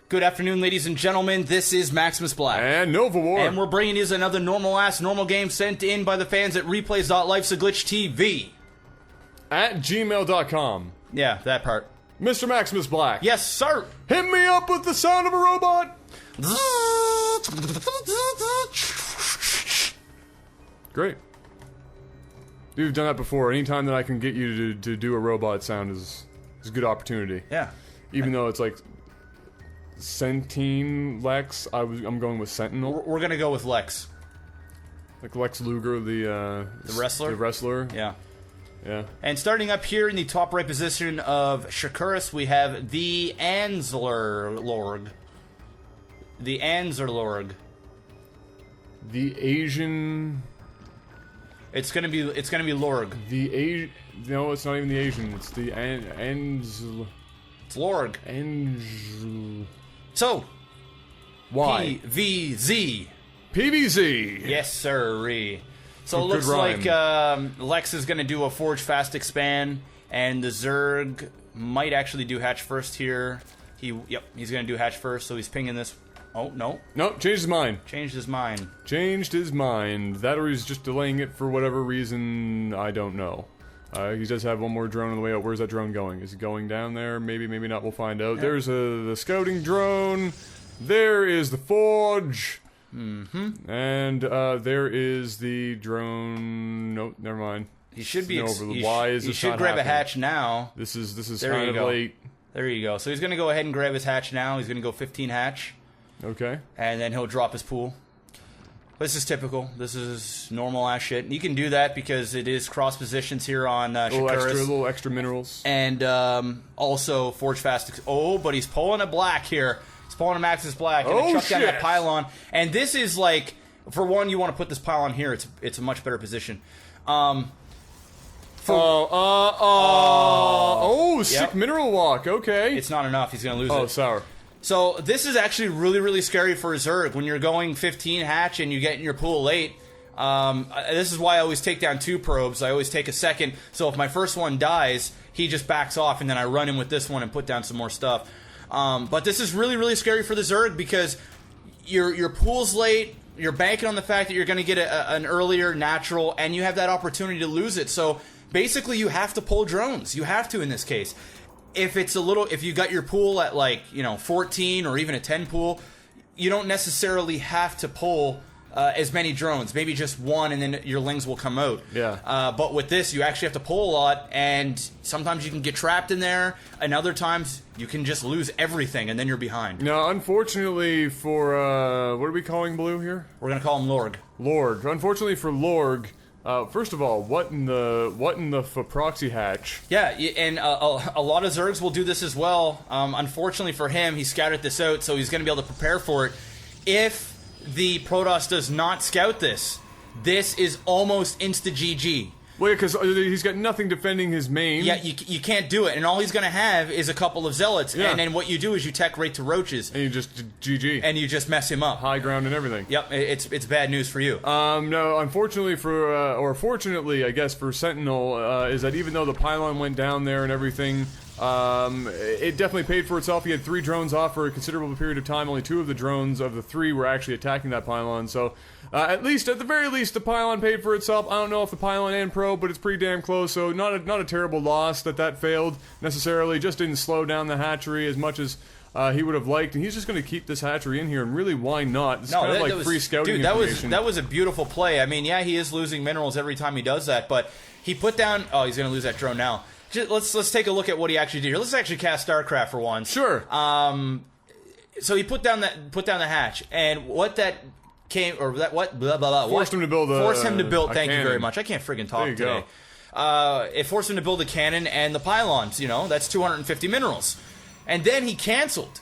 Good afternoon, ladies and gentlemen. This is MaximusBlack. And Novawar. And we're bringing you another normal game sent in by the fans at Replays.LifesAGlitchTV. At gmail.com. Yeah, that part. Mr. MaximusBlack. Yes, sir. Hit me up with the sound of a robot. Great. You've done that before. Anytime that I can get you to do a robot sound is a good opportunity. Yeah. Even though it's like SentineLEX, I'm going with Sentinel. We're gonna go with Lex. Like Lex Luger, the wrestler? The wrestler. Yeah. Yeah. And starting up here in the top right position of Shakuris, we have ThEAnZLorG. ThEAnZLorG. The Asian. It's gonna be Lorg. No, it's not even the Asian. It's the It's Lorg. So, why? PVZ. PVZ. Yes, sirree. So it Good looks rhyme. like Lex is going to do a Forge Fast expand, and the Zerg might actually do hatch first here. He's going to do hatch first, so he's pinging this. Oh, no. No, changed his mind. Changed his mind. Changed his mind. That or he's just delaying it for whatever reason, I don't know. He does have one more drone on the way out. Where's that drone going? Is it going down there? Maybe, maybe not. We'll find out. Yeah. There's the scouting drone. There is the Forge. Mm-hmm. And there is the drone. Nope, never mind. He should be. Why is he this should not grab happening? a hatch now. This is there kind of late. There you go. So he's going to go ahead and grab his hatch now. He's going to go 15 hatch. Okay. And then he'll drop his pool. This is typical. This is normal ass shit. You can do that because it is cross positions here on Shakuris. Little extra minerals. And also Forge Fast. Oh, but he's pulling a black here. He's pulling a MaximusBlack. Gonna chuck down that pylon. And this is like, for one, you want to put this pylon here. It's a much better position. Sick mineral walk. Okay. It's not enough. He's gonna lose it. Oh, sour. So this is actually really, really scary for Zerg. When you're going 15 hatch and you get in your pool late, this is why I always take down 2 probes. I always take a second, so if my first one dies, he just backs off, and then I run in with this one and put down some more stuff. But this is really, really scary for the Zerg because your pool's late, you're banking on the fact that you're going to get an earlier natural, and you have that opportunity to lose it. So basically you have to pull drones. You have to in this case. If you got your pool at 14 or even a 10 pool, you don't necessarily have to pull as many drones. Maybe just one, and then your lings will come out. Yeah. But with this, you actually have to pull a lot, and sometimes you can get trapped in there, and other times you can just lose everything, and then you're behind. Now, unfortunately for what are we calling Blue here? We're gonna call him Lorg. Lorg. Unfortunately for Lorg. First of all, what in the proxy hatch? Yeah, and a lot of Zergs will do this as well. Unfortunately for him, he scouted this out, so he's going to be able to prepare for it. If the Protoss does not scout this, this is almost insta-GG. Well, yeah, because he's got nothing defending his main. Yeah, you can't do it, and all he's going to have is a couple of Zealots, and then what you do is you tech right to Roaches. And you just GG. And you just mess him up. High ground and everything. Yep, it's bad news for you. No, unfortunately or fortunately, I guess, for Sentinel, is that even though the pylon went down there and everything, it definitely paid for itself. He had 3 drones off for a considerable period of time. Only 2 of the drones of the 3 were actually attacking that pylon, so at the very least, the pylon paid for itself. I don't know if the pylon and probe, but it's pretty damn close, so not a terrible loss that failed, necessarily. Just didn't slow down the hatchery as much as he would have liked, and he's just going to keep this hatchery in here, and really, why not? It's kind of like free scouting information. That was a beautiful play. I mean, yeah, he is losing minerals every time he does that, but he put down... Oh, he's going to lose that drone now. Let's take a look at what he actually did here. Let's actually cast Starcraft for once. Sure. So he put down the hatch, and what that came, or that what blah blah blah. Forced him to build. Thank you very much. I can't friggin' talk today. It forced him to build a cannon and the pylons. That's 250 minerals, and then he canceled.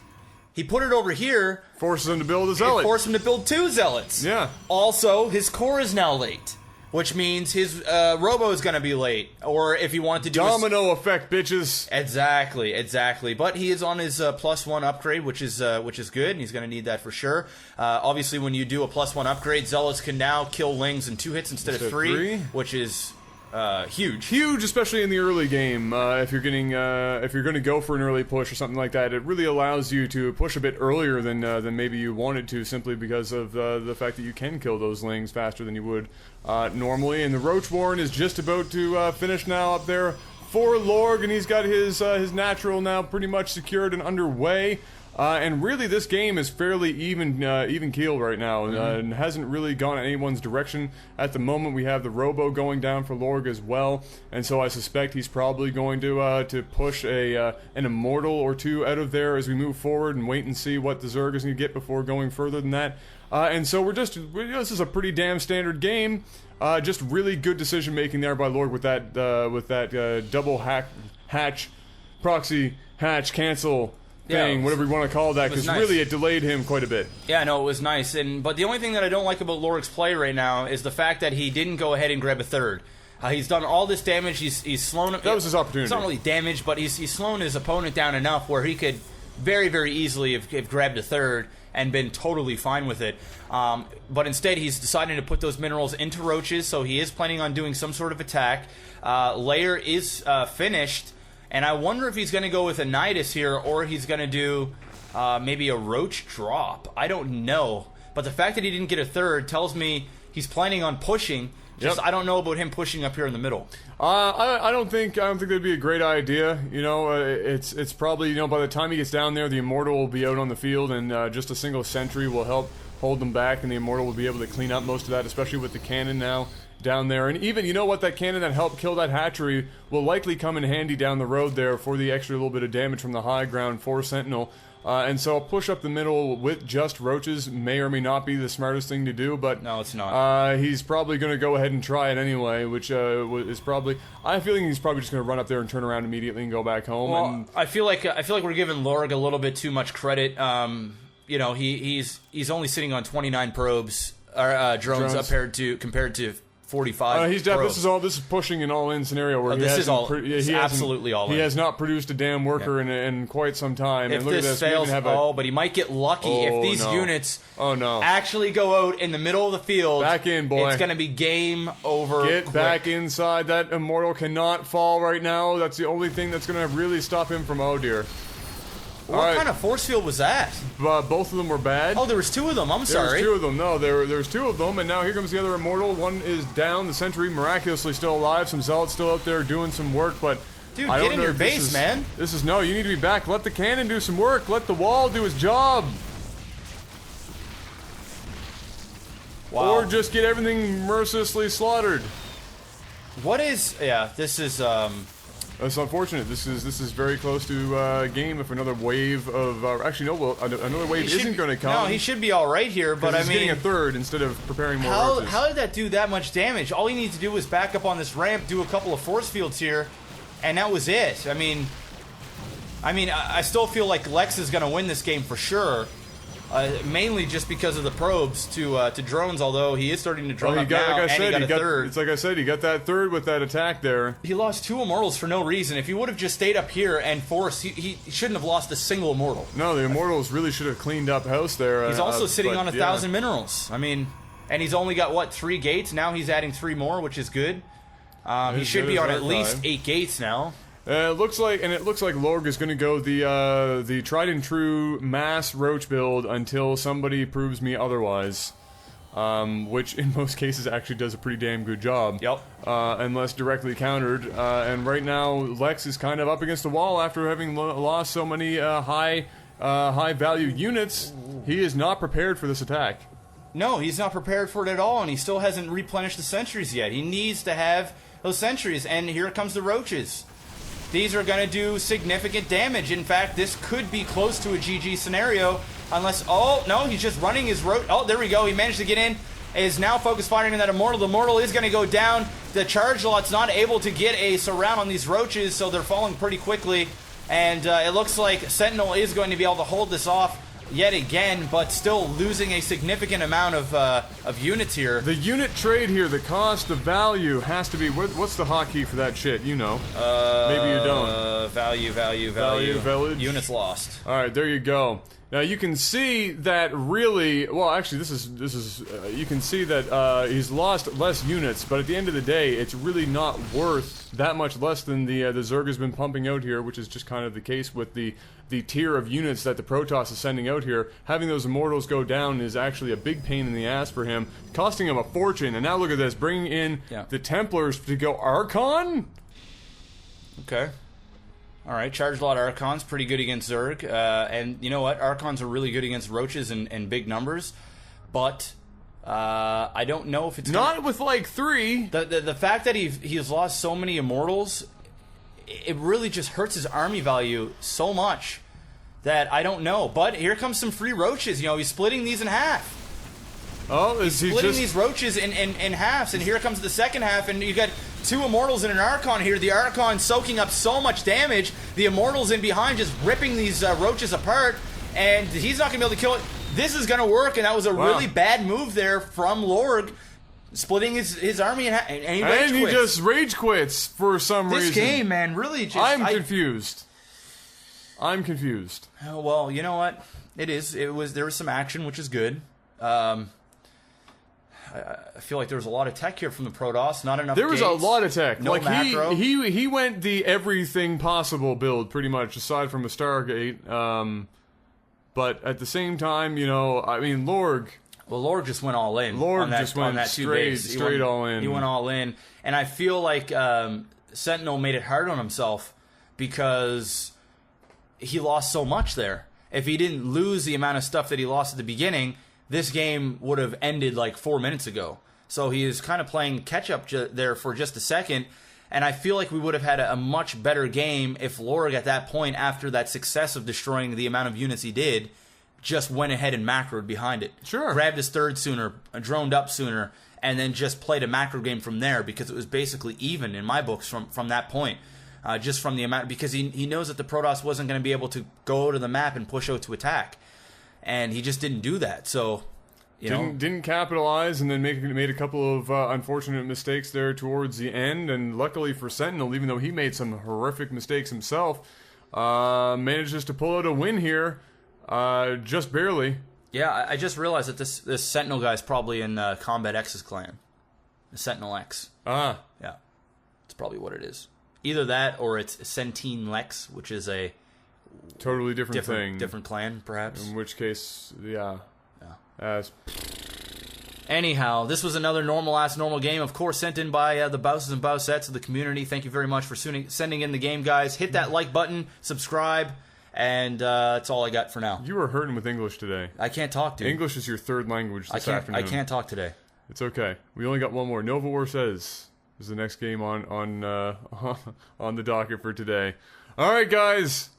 He put it over here. Forces him to build a zealot. Forced him to build 2 zealots. Yeah. Also, his core is now late, which means his robo is going to be late. Or if he wanted to do domino effect, bitches. Exactly. But he is on his +1 upgrade, which is good, and he's going to need that for sure. Obviously, when you do a +1 upgrade, zealots can now kill lings in 2 hits instead of 3, which is huge. Huge, especially in the early game. If you're going to go for an early push or something like that, it really allows you to push a bit earlier than maybe you wanted to, simply because of the fact that you can kill those lings faster than you would normally. And the Roach Warren is just about to finish now up there for Lorg, and he's got his natural now pretty much secured and underway. And really, this game is fairly even keeled right now, and hasn't really gone in anyone's direction at the moment. We have the Robo going down for Lorg as well, and so I suspect he's probably going to push an Immortal or two out of there as we move forward and wait and see what the Zerg is going to get before going further than that. And so this is a pretty damn standard game. Just really good decision making there by Lorg with that double hatch, proxy hatch cancel thing, whatever you want to call that, because nice. really it delayed him quite a bit. Yeah, no, it was nice. But the only thing that I don't like about Lorg's play right now is the fact that he didn't go ahead and grab a third. He's done all this damage. He's slown him. That was his opportunity. It's not really damage, but he's slown his opponent down enough where he could very, very easily have grabbed a third and been totally fine with it. But instead, he's deciding to put those minerals into roaches, so he is planning on doing some sort of attack. Lair is finished. And I wonder if he's going to go with a Nidus here, or he's going to do maybe a Roach drop. I don't know. But the fact that he didn't get a third tells me he's planning on pushing. Just I don't know about him pushing up here in the middle. I don't think that'd be a great idea. You know, it's probably, you know, by the time he gets down there, the Immortal will be out on the field, and just a single sentry will help hold them back, and the Immortal will be able to clean up most of that, especially with the cannon now down there. And even, you know what, that cannon that helped kill that hatchery will likely come in handy down the road there for the extra little bit of damage from the high ground for Sentinel. And so a push up the middle with just roaches may or may not be the smartest thing to do, but no, it's not. He's probably going to go ahead and try it anyway, which is probably, I have a feeling he's probably just going to run up there and turn around immediately and go back home. Well, and I feel like we're giving Lorg a little bit too much credit. You know, he's only sitting on 29 probes or drones compared to 45. This is pushing an all-in scenario where absolutely all in. He has not produced a damn worker in quite some time. If and look this at this, fails, but he might get lucky if these units actually go out in the middle of the field. Back in, boy. It's going to be game over. Get back inside. That Immortal cannot fall right now. That's the only thing that's going to really stop him from, oh dear. What kind of force field was that? Both of them were bad. Oh, there was two of them. I'm sorry. There was two of them. No, there's two of them, and now here comes the other Immortal. One is down. The Sentry miraculously still alive. Some Zealots still out there doing some work, but dude, get in your base, man. No, you need to be back. Let the cannon do some work. Let the wall do his job. Wow. Or just get everything mercilessly slaughtered. This is It's unfortunate. This is very close to a game. If another wave of another wave isn't going to come. No, he should be all right here. But he's getting a third instead of preparing more. How did that do that much damage? All he needs to do was back up on this ramp, do a couple of force fields here, and that was it. I mean, I still feel like Lex is going to win this game for sure. Mainly just because of the probes to drones, although he is starting to drone up now, and he got a third. It's like I said, he got that third with that attack there. He lost two Immortals for no reason. If he would have just stayed up here and forced, he shouldn't have lost a single Immortal. No, the Immortals really should have cleaned up house there. He's also sitting on 1,000 minerals. I mean, and he's only got, what, 3 gates? Now he's adding 3 more, which is good. He should be on at least 8 gates now. It looks like Lorg is going to go the tried and true mass roach build until somebody proves me otherwise, which in most cases actually does a pretty damn good job. Yep. Unless directly countered. And right now Lex is kind of up against the wall after having lost so many high value units. He is not prepared for this attack. No, he's not prepared for it at all, and he still hasn't replenished the sentries yet. He needs to have those sentries, and here comes the roaches. These are going to do significant damage. In fact, this could be close to a GG scenario unless... Oh, no, he's just running his roach... Oh, there we go. He managed to get in. Is now focus firing on that Immortal. The Immortal is going to go down. The Charge Lot's not able to get a surround on these roaches, so they're falling pretty quickly. And it looks like Sentinel is going to be able to hold this off yet again, but still losing a significant amount of units here. The unit trade here, the cost of value has to be... What's the hotkey for that shit? You know. Maybe you don't. Value. Value. Units lost. Alright, there you go. Now you can see that really, well actually this is you can see that he's lost less units, but at the end of the day it's really not worth that much less than the Zerg has been pumping out here, which is just kind of the case with the tier of units that the Protoss is sending out here. Having those Immortals go down is actually a big pain in the ass for him, costing him a fortune. And now look at this, bringing in the Templars to go Archon? Okay. Alright, charged a lot of Archons, pretty good against Zerg. And you know what? Archons are really good against Roaches in big numbers. But I don't know if it's not with like 3. The fact that he's lost so many Immortals, it really just hurts his army value so much that I don't know. But here comes some free Roaches. You know, he's splitting these in half. Oh, is he splitting just these Roaches in halves, and here comes the second half, and you got 2 Immortals and an Archon here. The Archon soaking up so much damage. The Immortals in behind just ripping these Roaches apart, and he's not going to be able to kill it. This is going to work, and that was a really bad move there from Lorg, splitting his army in half, and he rage quits. Just rage quits for some reason. This game, man, really just... I'm confused. I'm confused. Oh, well, you know what? There was some action, which is good. I feel like there was a lot of tech here from the Protoss, not enough There was gates, a lot of tech. no like macro. he went the everything possible build, pretty much, aside from a Stargate. But at the same time, you know, I mean, Lorg... Well, Lorg just went all in. Lorg on that, just went on that straight all in. He went all in. And I feel like Sentinel made it hard on himself because he lost so much there. If he didn't lose the amount of stuff that he lost at the beginning, this game would have ended like 4 minutes ago. So he is kind of playing catch-up there for just a second. And I feel like we would have had a much better game if Lorg at that point, after that success of destroying the amount of units he did, just went ahead and macroed behind it. Sure. Grabbed his third sooner, droned up sooner, and then just played a macro game from there, because it was basically even in my books from that point. Just from the amount, because he knows that the Protoss wasn't going to be able to go to the map and push out to attack. And he just didn't do that. So, didn't capitalize, and then made a couple of unfortunate mistakes there towards the end. And luckily for Sentinel, even though he made some horrific mistakes himself, manages to pull out a win here, just barely. Yeah, I just realized that this Sentinel guy is probably in Combat X's clan, the SentineLEX. Ah, yeah, it's probably what it is. Either that, or it's SentineLEX, which is a totally different thing. Different clan, perhaps. In which case, yeah. Anyhow, this was another normal game, of course, sent in by the Bouses and Bousettes of the community. Thank you very much for sending in the game, guys. Hit that like button, subscribe, and that's all I got for now. You were hurting with English today. I can't talk, dude. English is your third language this afternoon. I can't talk today. It's okay. We only got one more. Novawar Says is the next game on the docket for today. All right, guys.